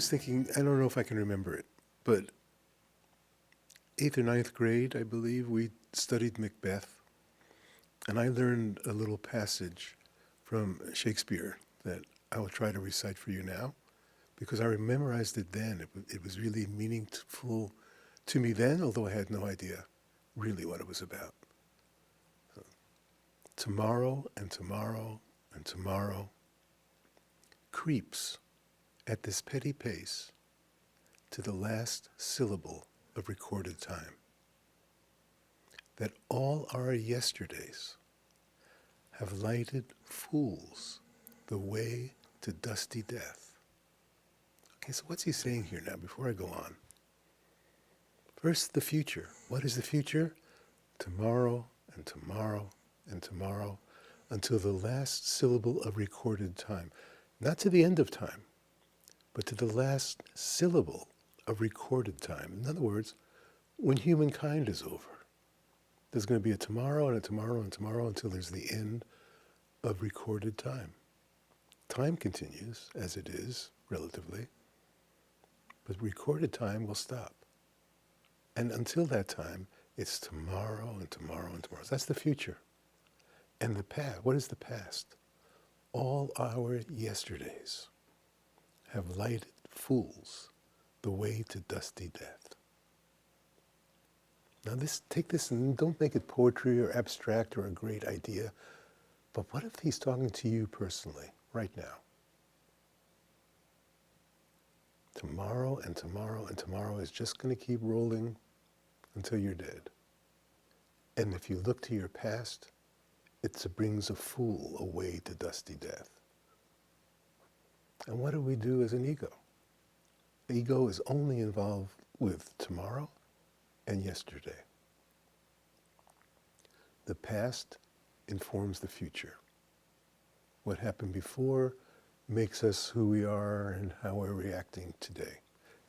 was thinking, I don't know if I can remember it, but 8th or ninth grade, I believe, we studied Macbeth, and I learned a little passage from Shakespeare that I will try to recite for you now, because I memorized it then. It was really meaningful to me then, although I had no idea really what it was about. So, tomorrow and tomorrow and tomorrow creeps at this petty pace to the last syllable of recorded time, that all our yesterdays have lighted fools the way to dusty death. Okay, so what's he saying here now before I go on? First, the future. What is the future? Tomorrow and tomorrow and tomorrow until the last syllable of recorded time. Not to the end of time, but to the last syllable of recorded time. In other words, when humankind is over, there's going to be a tomorrow and a tomorrow and tomorrow until there's the end of recorded time. Time continues as it is, relatively, but recorded time will stop. And until that time, it's tomorrow and tomorrow and tomorrow. That's the future. And the past, what is the past? All our yesterdays have lighted fools the way to dusty death. Now take this and don't make it poetry or abstract or a great idea, but what if he's talking to you personally, right now? Tomorrow and tomorrow and tomorrow is just going to keep rolling until you're dead. And if you look to your past, it brings a fool away to dusty death. And what do we do as an ego? The ego is only involved with tomorrow and yesterday. The past informs the future. What happened before makes us who we are and how we're reacting today.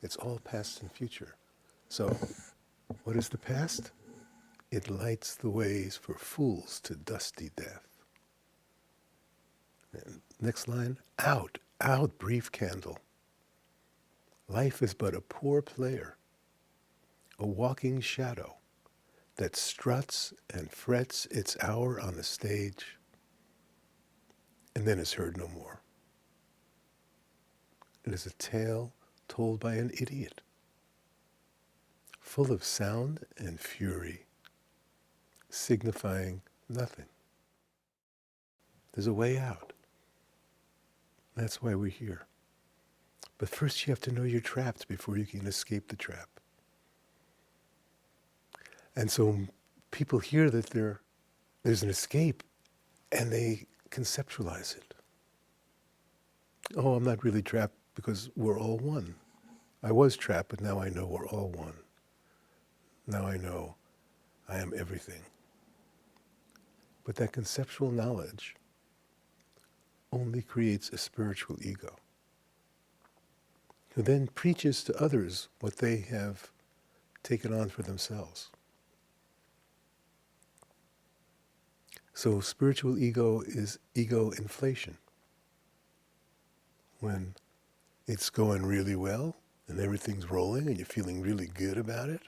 It's all past and future. So, what is the past? It lights the ways for fools to dusty death. And next line, out, brief candle. Life is but a poor player, a walking shadow that struts and frets its hour on the stage and then is heard no more. It is a tale told by an idiot, full of sound and fury, signifying nothing. There's a way out. That's why we're here. But first you have to know you're trapped before you can escape the trap. And so people hear that there's an escape and they conceptualize it. Oh, I'm not really trapped because we're all one. I was trapped, but now I know we're all one. Now I know I am everything. But that conceptual knowledge only creates a spiritual ego, who then preaches to others what they have taken on for themselves. So spiritual ego is ego inflation. When it's going really well and everything's rolling and you're feeling really good about it,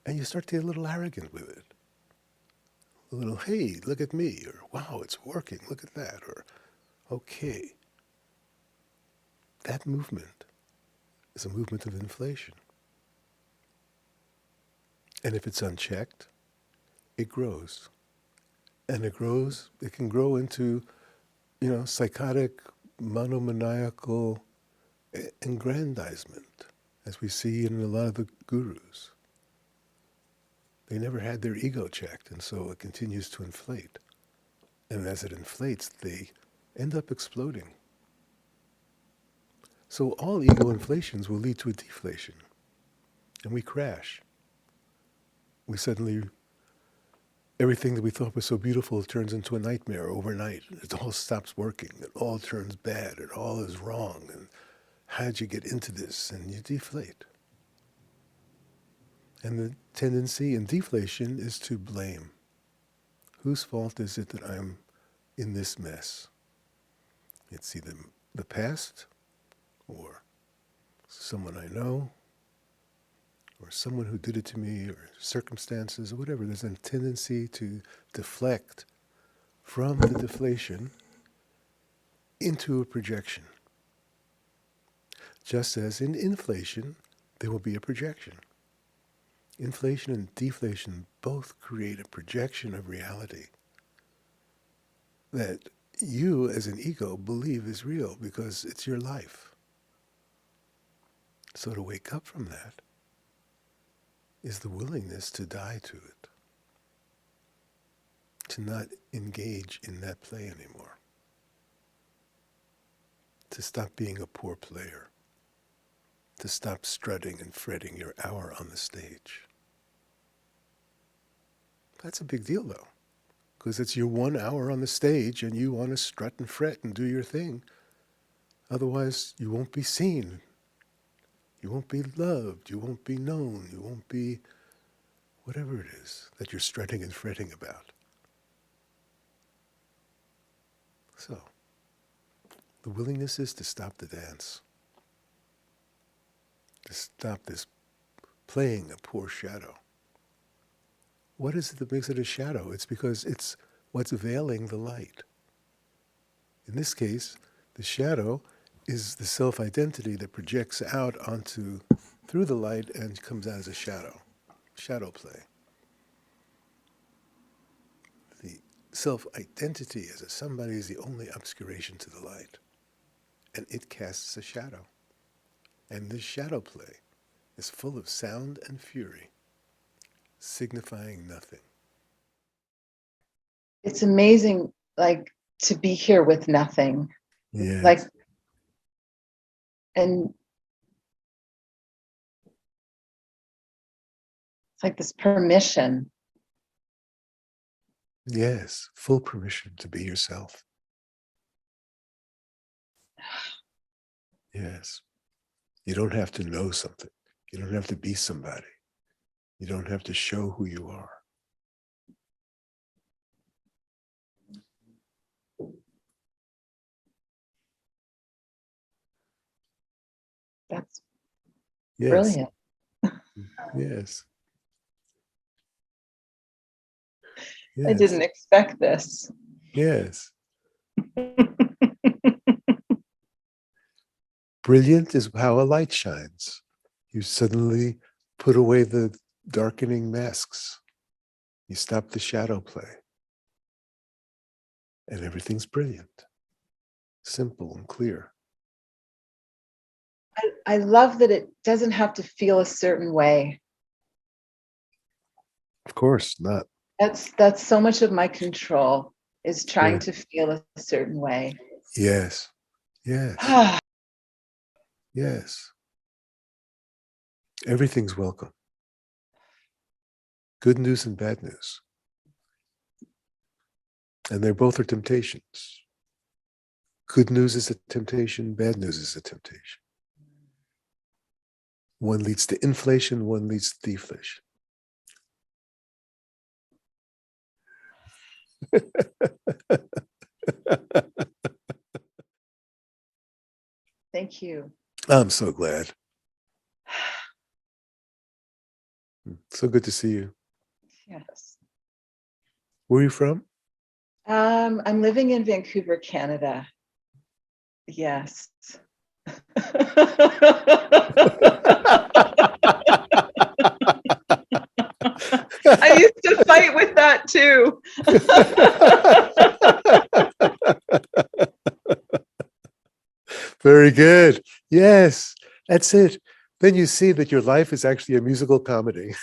and you start to get a little arrogant with it. A little, hey, look at me, or wow, it's working, look at that, or okay. That movement is a movement of inflation. And if it's unchecked, it grows. And it can grow into, psychotic, monomaniacal aggrandizement, as we see in a lot of the gurus. They never had their ego checked, and so it continues to inflate. And as it inflates, they end up exploding. So all ego inflations will lead to a deflation. And we crash. We suddenly, everything that we thought was so beautiful turns into a nightmare overnight. It all stops working. It all turns bad. It all is wrong. And how'd you get into this? And you deflate. And the tendency in deflation is to blame. Whose fault is it that I'm in this mess? It's either the past or someone I know, or someone who did it to me, or circumstances, or whatever. There's a tendency to deflect from the deflation into a projection. Just as in inflation, there will be a projection. Inflation and deflation both create a projection of reality that you as an ego believe is real because it's your life. So to wake up from that is the willingness to die to it, to not engage in that play anymore, to stop being a poor player, to stop strutting and fretting your hour on the stage. That's a big deal, though, because it's your 1 hour on the stage and you want to strut and fret and do your thing. Otherwise, you won't be seen. You won't be loved. You won't be known. You won't be whatever it is that you're strutting and fretting about. So, the willingness is to stop the dance, to stop this playing a poor shadow. What is it that makes it a shadow? It's because it's what's veiling the light. In this case, the shadow is the self-identity that projects out through the light and comes out as a shadow play. The self-identity as a somebody is the only obscuration to the light, and it casts a shadow. And this shadow play is full of sound and fury, signifying nothing. It's amazing, to be here with nothing. Yes. And it's like this permission. Yes, full permission to be yourself. Yes. You don't have to know something. You don't have to be somebody. You don't have to show who you are. That's Yes. brilliant. Yes. I didn't expect this. Yes. Brilliant is how a light shines. You suddenly put away the darkening masks. You stop the shadow play. And everything's brilliant, simple and clear. I love that it doesn't have to feel a certain way. Of course not. That's so much of my control, is trying to feel a certain way. Yes. Yes. Yes. Everything's welcome. Good news and bad news. And they both are temptations. Good news is a temptation, bad news is a temptation. One leads to inflation, one leads to deflation. Thank you. I'm so glad. So good to see you. Yes. Where are you from? I'm living in Vancouver, Canada. Yes. I used to fight with that too. Very good. Yes, that's it. Then you see that your life is actually a musical comedy.